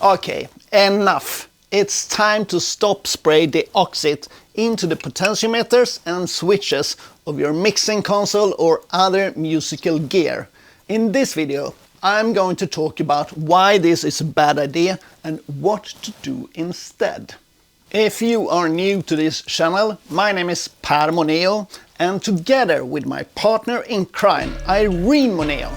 Okay, enough. It's time to stop spray DeoxIT into the potentiometers and switches of your mixing console or other musical gear. In this video, I'm going to talk about why this is a bad idea and what to do instead. If you are new to this channel, my name is Moneeo, and together with my partner in crime, Irene Moneeo,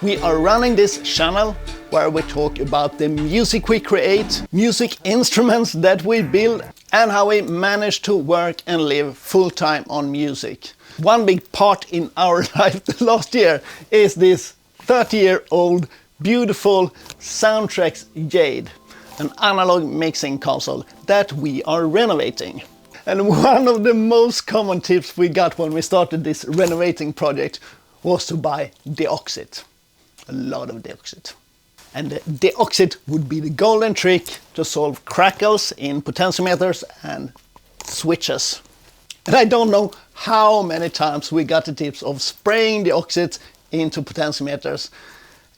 we are running this channel where we talk about the music we create, music instruments that we build, and how we manage to work and live full-time on music. One big part in our life the last year is this 30-year-old beautiful SoundTracs JADE, an analog mixing console that we are renovating. And one of the most common tips we got when we started this renovating project was to buy DeoxIT. A lot of DeoxIT. And the DeoxIT would be the golden trick to solve crackles in potentiometers and switches. And I don't know how many times we got the tips of spraying DeoxIT into potentiometers,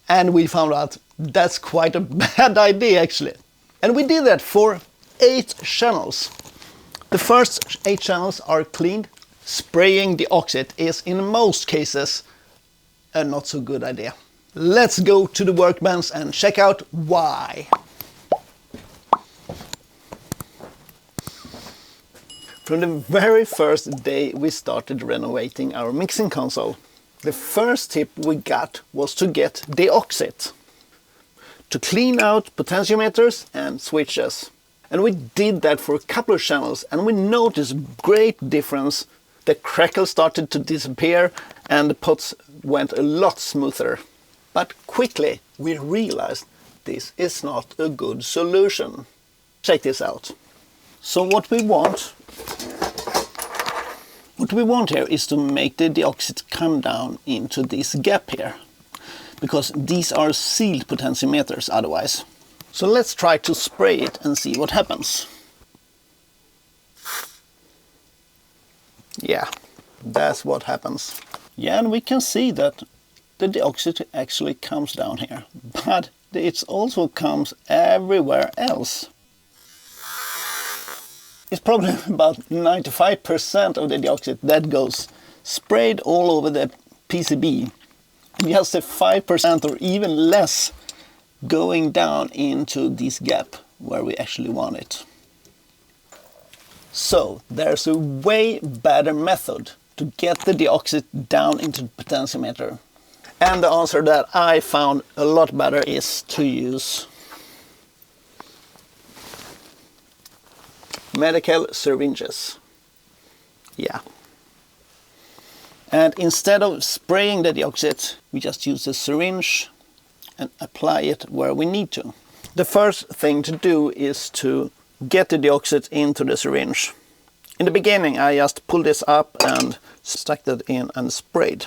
and we found out that's quite a bad idea actually. And we did that for 8 channels. The first 8 channels are cleaned. Spraying DeoxIT is in most cases a not so good idea. Let's go to the workbench and check out why. From the very first day we started renovating our mixing console, the first tip we got was to get DeoxIT to clean out potentiometers and switches. And we did that for a couple of channels, and we noticed great difference. The crackle started to disappear and the pots went a lot smoother. But quickly we realized this is not a good solution. Check this out. So what we want here is to make the DeoxIT come down into this gap here, because these are sealed potentiometers otherwise. So let's try to spray it and see what happens. Yeah, that's what happens. Yeah, and we can see that the DeoxIT actually comes down here, but it also comes everywhere else. It's probably about 95% of the DeoxIT that goes sprayed all over the PCB. Just a 5% or even less going down into this gap where we actually want it. So there's a way better method to get the DeoxIT down into the potentiometer. And the answer that I found a lot better is to use medical syringes. Yeah. And instead of spraying the DeoxIT, we just use a syringe and apply it where we need to. The first thing to do is to get the DeoxIT into the syringe. In the beginning I just pulled this up and stuck that in and sprayed.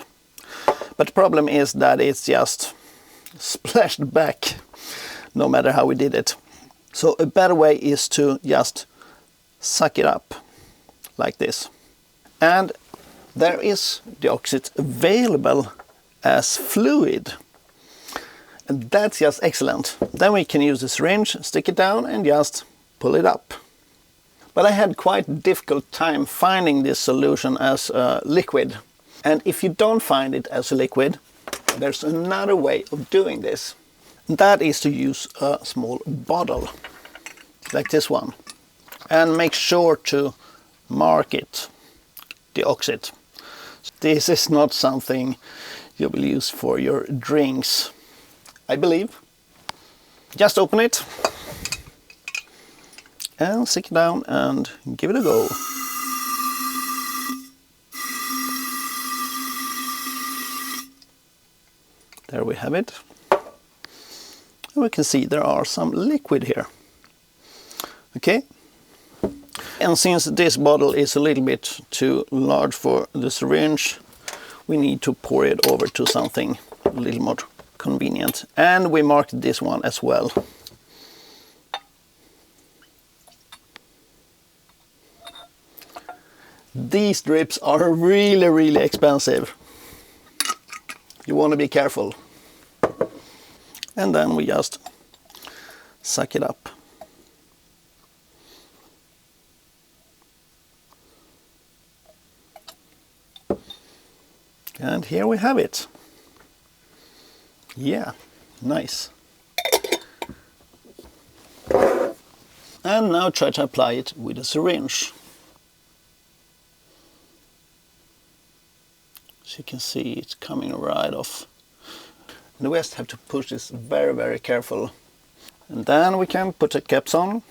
But the problem is that it's just splashed back no matter how we did it. So a better way is to just suck it up like this. And there is DeoxIT available as fluid. And that's just excellent. Then we can use the syringe, stick it down and just pull it up. But I had quite a difficult time finding this solution as a liquid. And if you don't find it as a liquid, there's another way of doing this. That is to use a small bottle, like this one. And make sure to mark it, DeoxIT. This is not something you will use for your drinks, I believe. Just open it and stick it down and give it a go. There we have it. And we can see there are some liquid here. Okay. And since this bottle is a little bit too large for the syringe, we need to pour it over to something a little more convenient. And we marked this one as well. These drips are really expensive. You want to be careful. And then we just suck it up. And here we have it. Yeah, nice. And now try to apply it with a syringe. So you can see it's coming right off. And we just have to push this very, very careful. And then we can put the caps on.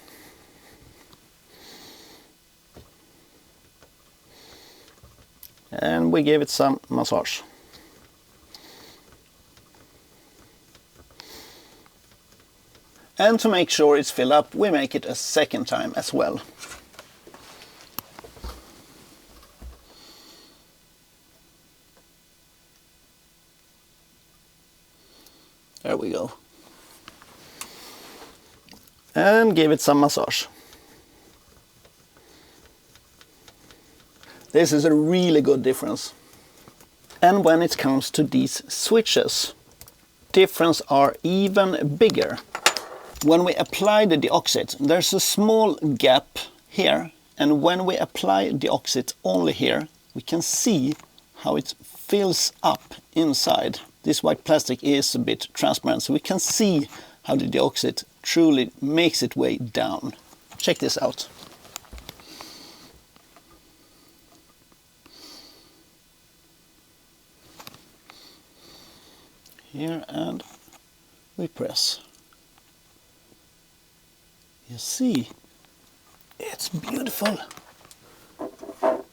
And we give it some massage. And to make sure it's filled up, we make it a second time as well. There we go. And give it some massage. This is a really good difference. And when it comes to these switches, differences are even bigger. When we apply the DeoxIT, there's a small gap here, and when we apply DeoxIT only here, we can see how it fills up inside. This white plastic is a bit transparent, so we can see how the DeoxIT truly makes its way down. Check this out. Here, and we press. You see, it's beautiful. Put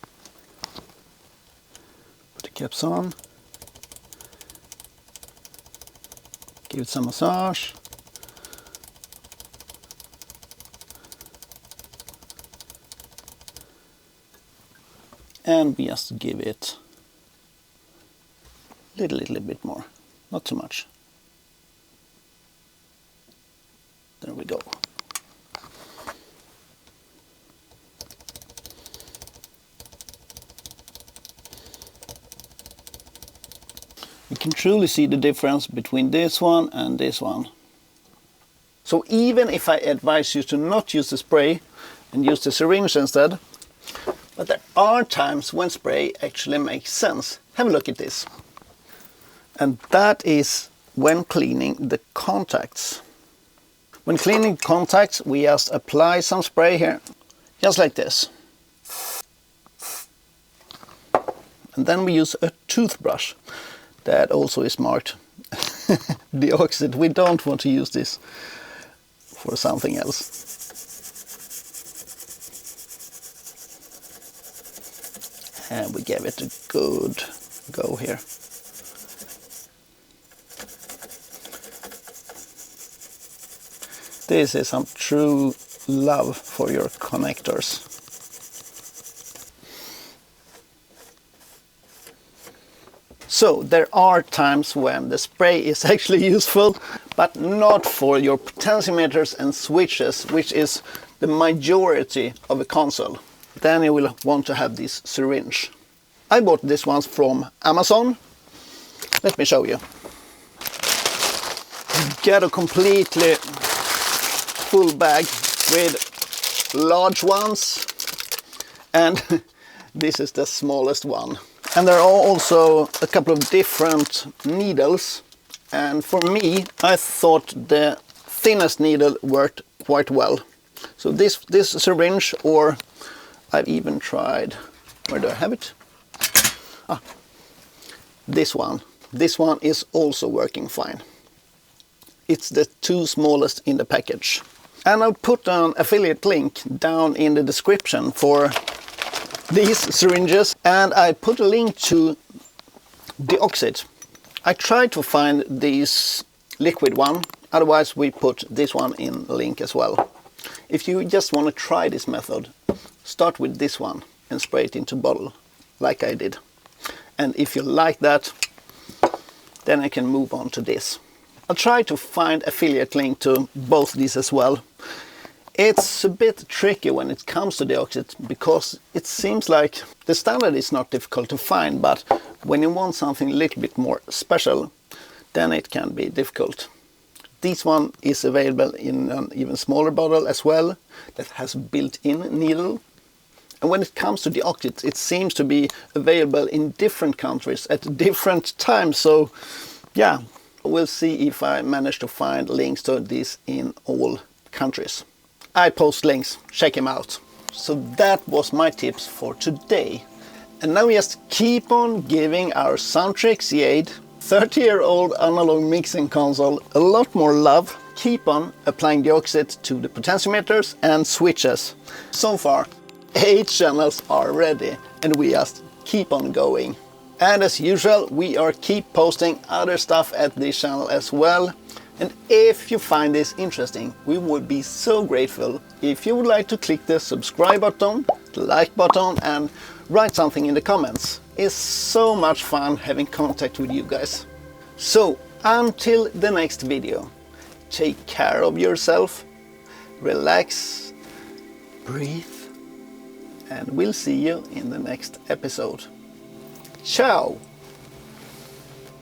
the caps on. Give it some massage. And we just give it a little bit more, not too much. There we go. You can truly see the difference between this one and this one. So even if I advise you to not use the spray and use the syringe instead, but there are times when spray actually makes sense. Have a look at this. And that is when cleaning the contacts. When cleaning contacts, we just apply some spray here, just like this. And then we use a toothbrush. That also is marked DeoxIT. We don't want to use this for something else. And we give it a good go here. This is some true love for your connectors. So there are times when the spray is actually useful, but not for your potentiometers and switches, which is the majority of a console. Then you will want to have this syringe. I bought this one from Amazon. Let me show you. Get a completely full bag with large ones, and this is the smallest one. And there are also a couple of different needles, and for me I thought the thinnest needle worked quite well. So this syringe, or I've even tried, where do I have it? This one is also working fine. It's the two smallest in the package. And I'll put an affiliate link down in the description for these syringes, and I put a link to DeoxIT. I tried to find this liquid one, otherwise we put this one in the link as well. If you just want to try this method, start with this one and spray it into a bottle, like I did. And if you like that, then I can move on to this. I'll try to find affiliate link to both these as well. It's a bit tricky when it comes to DeoxIT, because it seems like the standard is not difficult to find, but when you want something a little bit more special, then it can be difficult. this one is available in an even smaller bottle as well, that has built-in needle. And when it comes to DeoxIT, it seems to be available in different countries at different times. So yeah, we'll see if I manage to find links to this in all countries. I post links, check them out. So that was my tips for today. And now we just keep on giving our SoundTracs JADE 30-year-old analog mixing console a lot more love. Keep on applying DeoxIT to the potentiometers and switches. So far, 8 channels are ready, and we just keep on going. And as usual, we are keep posting other stuff at this channel as well. And if you find this interesting, we would be so grateful if you would like to click the subscribe button, the like button, and write something in the comments. It's so much fun having contact with you guys. So until the next video, take care of yourself, relax, breathe, and we'll see you in the next episode. Ciao!